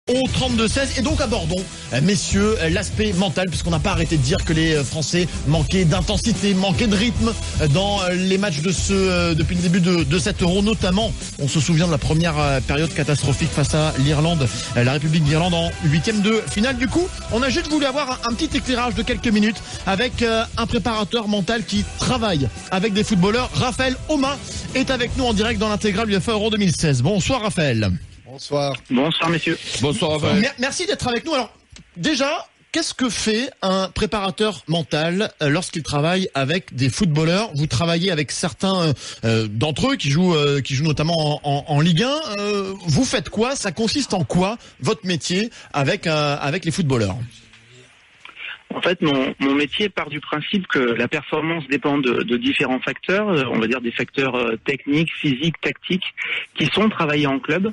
Au 32-16 et donc abordons, messieurs, l'aspect mental, puisqu'on n'a pas arrêté de dire que les Français manquaient d'intensité, manquaient de rythme dans les matchs depuis le début de cet Euro, notamment. On se souvient de la première période catastrophique face à l'Irlande, la République d'Irlande en 8e de finale. Du coup, on a juste voulu avoir un petit éclairage de quelques minutes avec un préparateur mental qui travaille avec des footballeurs. Raphaël Auma est avec nous en direct dans l'intégrale UEFA Euro 2016. Bonsoir Raphaël. Bonsoir. Bonsoir messieurs. Bonsoir Raphaël. Merci d'être avec nous. Alors déjà, qu'est-ce que fait un préparateur mental lorsqu'il travaille avec des footballeurs? Vous travaillez avec certains d'entre eux qui jouent notamment en Ligue 1. Vous faites quoi? Ça consiste en quoi votre métier avec les footballeurs? En fait, mon métier part du principe que la performance dépend de différents facteurs, on va dire des facteurs techniques, physiques, tactiques, qui sont travaillés en club.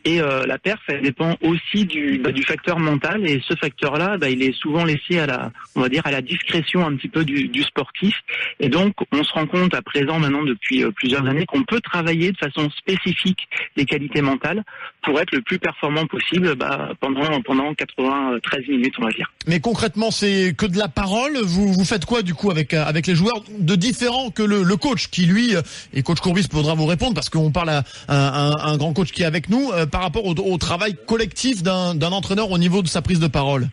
Et la perf, elle dépend aussi du facteur mental. Et ce facteur-là, il est souvent laissé à la discrétion un petit peu du sportif. Et donc, on se rend compte à présent, maintenant depuis plusieurs années, qu'on peut travailler de façon spécifique les qualités mentales pour être le plus performant possible pendant 93 minutes, on va dire. Mais concrètement, c'est que de la parole. Vous faites quoi du coup avec les joueurs de différents que le coach qui lui, et coach Courbis faudra vous répondre parce qu'on parle à un grand coach qui est avec nous par rapport au travail collectif d'un entraîneur au niveau de sa prise de parole?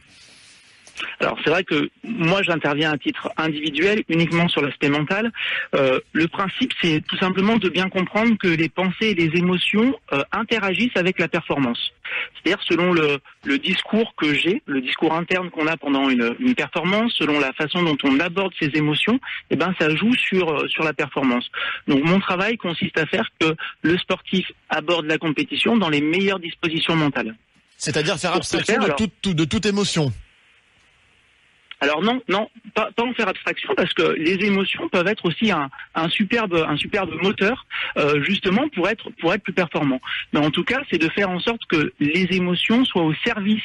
Alors c'est vrai que moi j'interviens à titre individuel uniquement sur l'aspect mental. Le principe c'est tout simplement de bien comprendre que les pensées et les émotions interagissent avec la performance. C'est-à-dire selon le discours que j'ai, le discours interne qu'on a pendant une performance, selon la façon dont on aborde ces émotions, ça joue sur la performance. Donc mon travail consiste à faire que le sportif aborde la compétition dans les meilleures dispositions mentales. C'est-à-dire faire abstraction de toute émotion. Alors non, pas en faire abstraction parce que les émotions peuvent être aussi un superbe moteur justement pour être plus performant. Mais en tout cas, c'est de faire en sorte que les émotions soient au service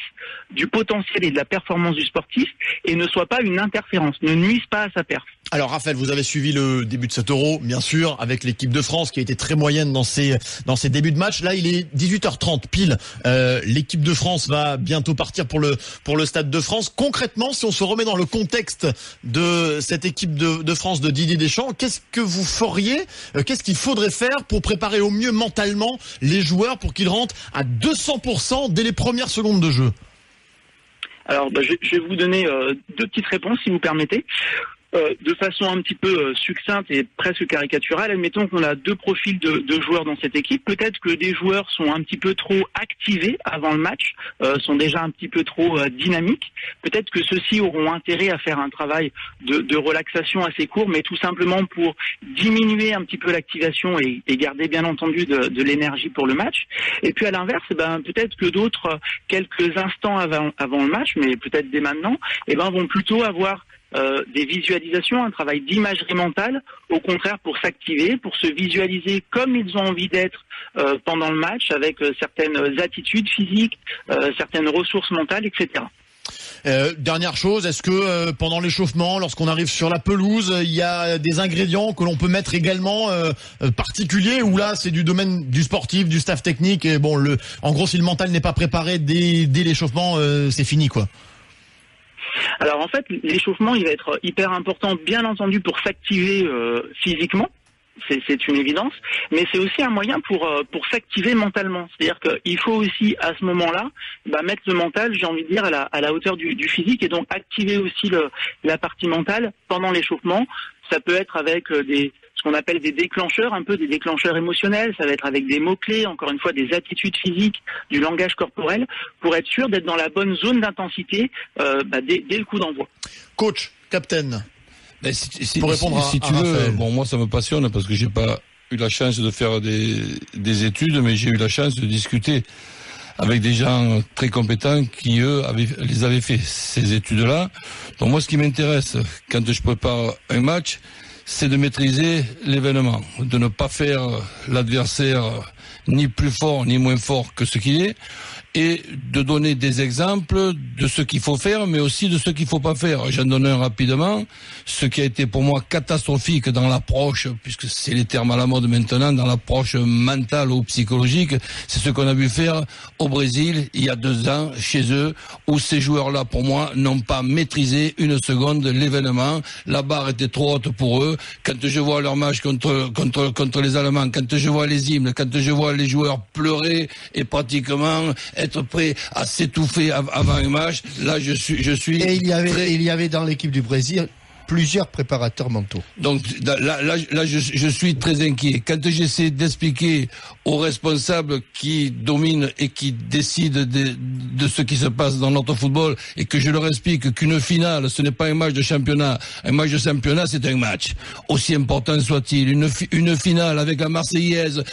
du potentiel et de la performance du sportif et ne soient pas une interférence, ne nuisent pas à sa perf. Alors Raphaël, vous avez suivi le début de cet Euro, bien sûr, avec l'équipe de France qui a été très moyenne dans ses débuts de match. Là, il est 18h30 pile. L'équipe de France va bientôt partir pour le Stade de France. Concrètement, si on se remet dans le contexte de cette équipe de France de Didier Deschamps, qu'est-ce que vous feriez? Qu'est-ce qu'il faudrait faire pour préparer au mieux mentalement les joueurs pour qu'ils rentrent à 200% dès les premières secondes de jeu? Alors, je vais vous donner deux petites réponses, si vous permettez. De façon un petit peu succincte et presque caricaturale, admettons qu'on a deux profils de joueurs dans cette équipe. Peut-être que des joueurs sont un petit peu trop activés avant le match, sont déjà un petit peu trop dynamiques. Peut-être que ceux-ci auront intérêt à faire un travail de relaxation assez court, mais tout simplement pour diminuer un petit peu l'activation et garder bien entendu de l'énergie pour le match. Et puis à l'inverse, peut-être que d'autres, quelques instants avant le match, mais peut-être dès maintenant, vont plutôt avoir des visualisations, un travail d'imagerie mentale, au contraire pour s'activer, pour se visualiser comme ils ont envie d'être pendant le match, avec certaines attitudes physiques, certaines ressources mentales, etc. Dernière chose, est-ce que pendant l'échauffement, lorsqu'on arrive sur la pelouse, il y a des ingrédients que l'on peut mettre également particuliers, ou là c'est du domaine du sportif, du staff technique, et en gros si le mental n'est pas préparé dès l'échauffement, c'est fini quoi? Alors en fait, l'échauffement, il va être hyper important, bien entendu, pour s'activer physiquement. C'est une évidence, mais c'est aussi un moyen pour s'activer mentalement. C'est-à-dire qu'il faut aussi, à ce moment-là, mettre le mental, j'ai envie de dire, à la hauteur du physique, et donc activer aussi la partie mentale pendant l'échauffement. Ça peut être avec ce qu'on appelle des déclencheurs, un peu des déclencheurs émotionnels. Ça va être avec des mots-clés, encore une fois, des attitudes physiques, du langage corporel, pour être sûr d'être dans la bonne zone d'intensité dès le coup d'envoi. Coach, capitaine, pour répondre à tu veux, moi ça me passionne parce que j'ai pas eu la chance de faire des études, mais j'ai eu la chance de discuter avec des gens très compétents qui, eux, les avaient fait, ces études-là. Donc moi, ce qui m'intéresse quand je prépare un match, c'est de maîtriser l'événement, de ne pas faire l'adversaire ni plus fort ni moins fort que ce qu'il est, et de donner des exemples de ce qu'il faut faire, mais aussi de ce qu'il faut pas faire. J'en donne un rapidement. Ce qui a été pour moi catastrophique dans l'approche, puisque c'est les termes à la mode maintenant, dans l'approche mentale ou psychologique, c'est ce qu'on a vu faire au Brésil il y a 2 ans chez eux, où ces joueurs-là, pour moi, n'ont pas maîtrisé une seconde l'événement. La barre était trop haute pour eux. Quand je vois leur match contre les Allemands, quand je vois les hymnes, quand je vois les joueurs pleurer et pratiquement être prêts à s'étouffer avant un match, là je suis. Et il y avait dans l'équipe du Brésil plusieurs préparateurs mentaux. Donc là je suis très inquiet. Quand j'essaie d'expliquer aux responsables qui dominent et qui décident de ce qui se passe dans notre football, et que je leur explique qu'une finale, ce n'est pas un match de championnat. Un match de championnat, c'est un match. Aussi important soit-il. Une finale avec la Marseillaise,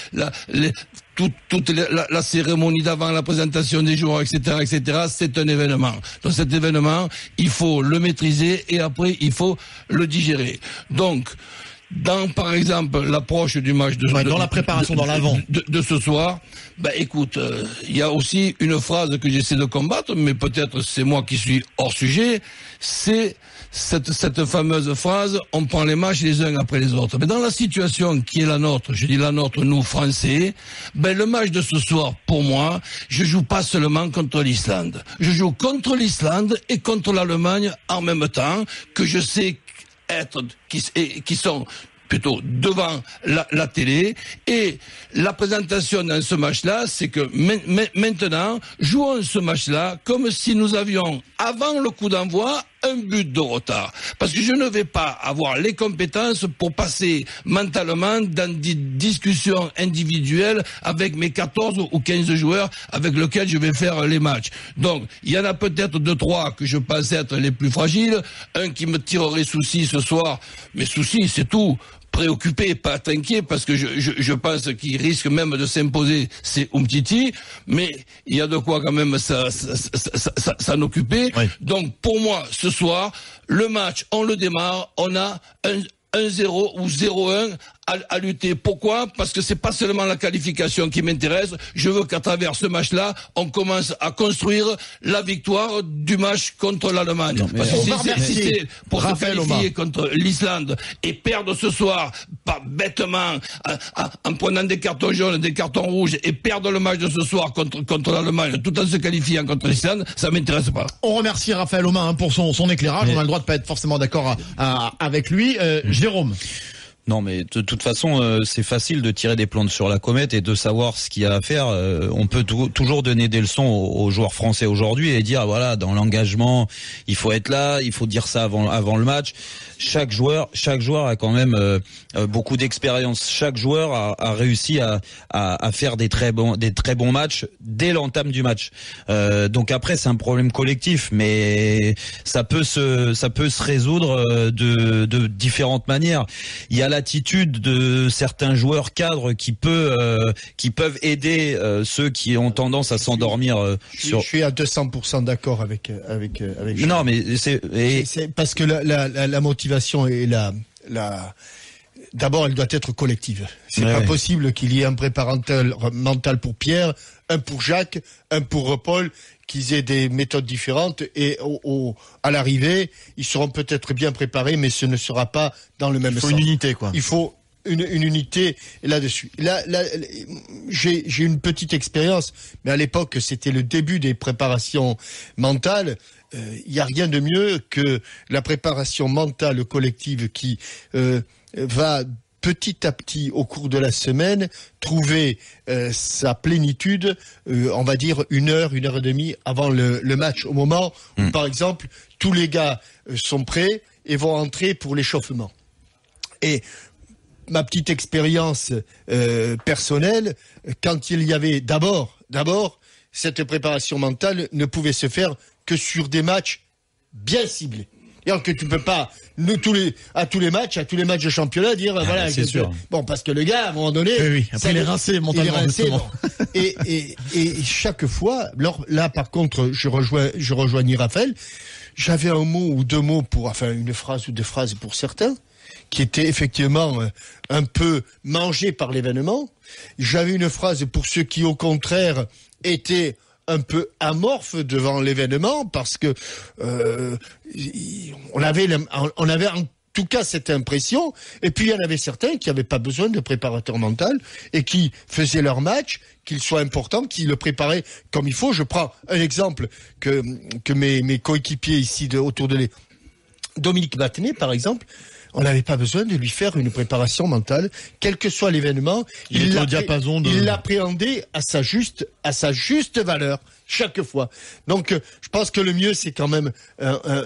toute la cérémonie d'avant, la présentation des joueurs, etc., c'est un événement. Donc cet événement, il faut le maîtriser et après, il faut le digérer. Donc, par exemple, l'approche du match dans la préparation, dans l'avant de ce soir, écoute, il y a aussi une phrase que j'essaie de combattre, mais peut-être c'est moi qui suis hors sujet, c'est cette fameuse phrase, on prend les matchs les uns après les autres. Mais dans la situation qui est la nôtre, je dis la nôtre, nous Français, le match de ce soir, pour moi, je joue pas seulement contre l'Islande. Je joue contre l'Islande et contre l'Allemagne en même temps, que je sais qui sont plutôt devant la télé, et la présentation dans ce match-là, c'est que maintenant, jouons ce match-là comme si nous avions, avant le coup d'envoi, un but de retard. Parce que je ne vais pas avoir les compétences pour passer mentalement dans des discussions individuelles avec mes 14 ou 15 joueurs avec lesquels je vais faire les matchs. Donc, il y en a peut-être 2-3 que je pense être les plus fragiles. Un qui me tirerait souci ce soir. Mais souci, c'est tout. Préoccupé, pas inquiet, parce que je pense qu'il risque même de s'imposer, c'est Umtiti, mais il y a de quoi quand même s'en occuper. Oui. Donc pour moi, ce soir, le match, on le démarre, on a 1-0 ou 0-1 à lutter. Pourquoi? Parce que c'est pas seulement la qualification qui m'intéresse. Je veux qu'à travers ce match-là, on commence à construire la victoire du match contre l'Allemagne. Parce que si c'est pour se qualifier contre l'Islande et perdre ce soir, pas bêtement, en prenant des cartons jaunes, des cartons rouges, et perdre le match de ce soir contre l'Allemagne, tout en se qualifiant contre l'Islande, ça m'intéresse pas. On remercie Raphaël Aumar pour son éclairage. On a le droit de pas être forcément d'accord avec lui. Jérôme. Non, mais de toute façon, c'est facile de tirer des plantes sur la comète et de savoir ce qu'il y a à faire. On peut toujours donner des leçons aux joueurs français aujourd'hui et dire, voilà, dans l'engagement, il faut être là, il faut dire ça avant le match. Chaque joueur a quand même beaucoup d'expérience. Chaque joueur a réussi à faire des très bons matchs dès l'entame du match. Donc après, c'est un problème collectif, mais ça peut se résoudre de différentes manières. Il y a l'attitude de certains joueurs cadres qui peuvent aider ceux qui ont tendance à s'endormir. Je suis à 200% d'accord avec. Non, mais c'est parce que la motivation et d'abord, elle doit être collective. C'est pas possible qu'il y ait un préparateur mental pour Pierre, un pour Jacques, un pour Paul, qu'ils aient des méthodes différentes et à l'arrivée, ils seront peut-être bien préparés, mais ce ne sera pas dans le même sens. Il faut une unité, quoi. Il faut une unité là-dessus. Là, j'ai une petite expérience, mais à l'époque, c'était le début des préparations mentales. Il n'y a rien de mieux que la préparation mentale collective qui va petit à petit au cours de la semaine trouver sa plénitude, on va dire 1 heure, 1 heure et demie avant le match, au moment où par exemple tous les gars sont prêts et vont entrer pour l'échauffement. Et ma petite expérience personnelle, quand il y avait d'abord cette préparation mentale ne pouvait se faire que sur des matchs bien ciblés. C'est-à-dire que tu peux pas à tous les matchs de championnat dire voilà, c'est sûr. Bon, parce que le gars à un moment donné après il est rincé mentalement. Et chaque fois, là par contre je rejoignis Raphaël, j'avais un mot ou 2 mots une phrase ou 2 phrases pour certains qui étaient effectivement un peu mangés par l'événement. J'avais une phrase pour ceux qui au contraire étaient un peu amorphe devant l'événement parce que on avait en tout cas cette impression, et puis il y en avait certains qui n'avaient pas besoin de préparateur mental et qui faisaient leur match, qu'il soit important, qui le préparaient comme il faut. Je prends un exemple que mes coéquipiers ici autour de les Dominique Matenet par exemple. On n'avait pas besoin de lui faire une préparation mentale, quel que soit l'événement. Il l'appréhendait à sa juste valeur chaque fois. Donc, je pense que le mieux, c'est quand même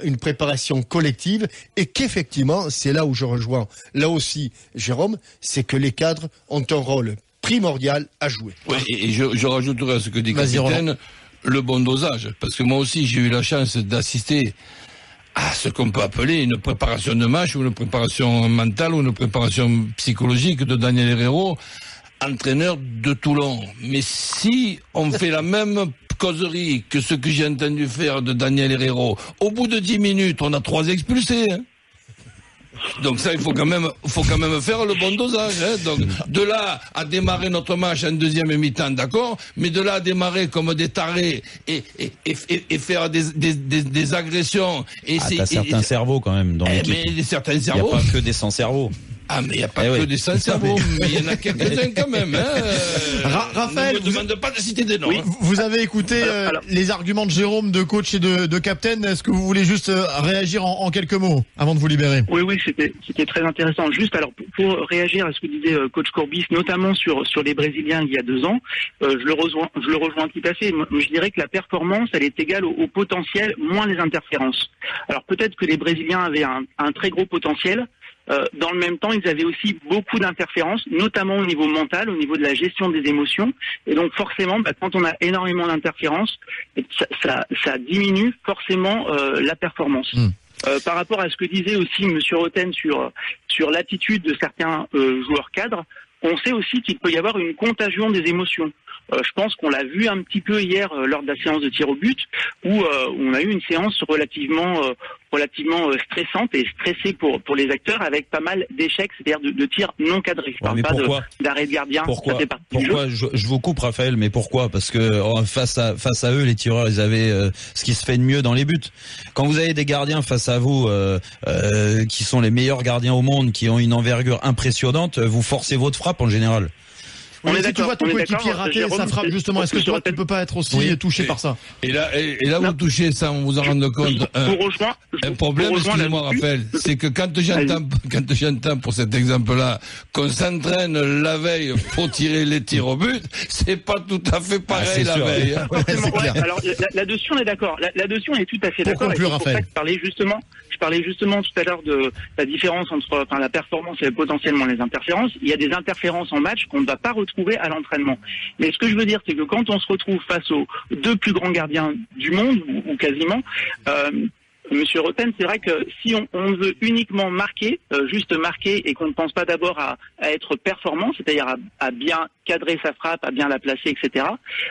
une préparation collective et qu'effectivement, c'est là où je rejoins, là aussi, Jérôme, c'est que les cadres ont un rôle primordial à jouer. Oui, et je rajouterai à ce que dit Capitaine, le bon dosage. Parce que moi aussi, j'ai eu la chance d'assister à ce qu'on peut appeler une préparation de match ou une préparation mentale ou une préparation psychologique de Daniel Herrero, entraîneur de Toulon. Mais si on fait la même causerie que ce que j'ai entendu faire de Daniel Herrero, au bout de 10 minutes, on a 3 expulsés. Donc ça, il faut quand même faire le bon dosage. Donc de là à démarrer notre match en deuxième mi-temps, d'accord, mais de là à démarrer comme des tarés et faire des agressions. T'as certains cerveaux quand même dans l'équipe. Mais certains cerveaux. Il n'y a pas que des sans-cerveaux. Ah, mais il n'y a pas que des sans-cerveaux, mais il y en a quelques-uns quand même. Raphaël, ne me demande pas de citer des noms. Oui, vous avez écouté les arguments de Jérôme, de coach et de capitaine. Est-ce que vous voulez juste réagir en quelques mots avant de vous libérer? Oui, c'était très intéressant. Juste alors pour réagir à ce que disait coach Courbis, notamment sur les Brésiliens il y a 2 ans, je le rejoins tout à fait. Je dirais que la performance, elle est égale au potentiel moins les interférences. Alors peut-être que les Brésiliens avaient un très gros potentiel. Dans le même temps, ils avaient aussi beaucoup d'interférences, notamment au niveau mental, au niveau de la gestion des émotions. Et donc forcément, quand on a énormément d'interférences, ça diminue forcément la performance. Par rapport à ce que disait aussi Monsieur Roten sur l'attitude de certains joueurs cadres, on sait aussi qu'il peut y avoir une contagion des émotions. Je pense qu'on l'a vu un petit peu hier lors de la séance de tir au but, où on a eu une séance relativement stressante et stressée pour les acteurs, avec pas mal d'échecs, c'est-à-dire de tirs non cadrés. Je parle pas d'arrêt de gardien. Pourquoi je vous coupe, Raphaël, mais pourquoi? Parce que face à eux, les tireurs, ils avaient ce qui se fait de mieux dans les buts. Quand vous avez des gardiens face à vous qui sont les meilleurs gardiens au monde, qui ont une envergure impressionnante, vous forcez votre frappe en général. Mais si tu vois ton coéquipier rater sa frappe, justement, est-ce que toi, tu peux pas être aussi touché par ça? Et là, vous touchez ça, on vous en rend compte. Un problème, excusez-moi, Raphaël, c'est que quand j'entends pour cet exemple-là, qu'on s'entraîne la veille pour tirer les tirs au but, c'est pas tout à fait pareil la veille. Alors, là-dessus, on est d'accord. Là-dessus, on est tout à fait d'accord. Pour conclure, Raphaël. Je parlais justement tout à l'heure de la différence entre la performance et potentiellement les interférences. Il y a des interférences en match qu'on ne va pas retrouver à l'entraînement. Mais ce que je veux dire, c'est que quand on se retrouve face aux 2 plus grands gardiens du monde, ou quasiment, Monsieur Roten, c'est vrai que si on veut uniquement marquer, juste marquer, et qu'on ne pense pas d'abord à être performant, c'est-à-dire à bien cadrer sa frappe, à bien la placer, etc.,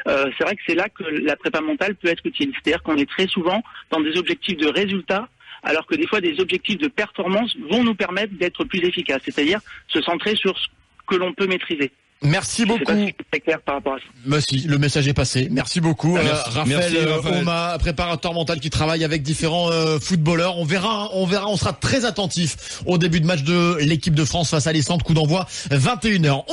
c'est vrai que c'est là que la prépa mentale peut être utile. C'est-à-dire qu'on est très souvent dans des objectifs de résultats, alors que des fois des objectifs de performance vont nous permettre d'être plus efficaces, c'est-à-dire se centrer sur ce que l'on peut maîtriser. Merci beaucoup. Je sais pas si c'est très clair par rapport à ça. Merci, le message est passé. Merci beaucoup. Raphaël Oma, préparateur mental qui travaille avec différents footballeurs. On verra, on sera très attentif au début de match de l'équipe de France face à l'Islande, coup d'envoi 21h.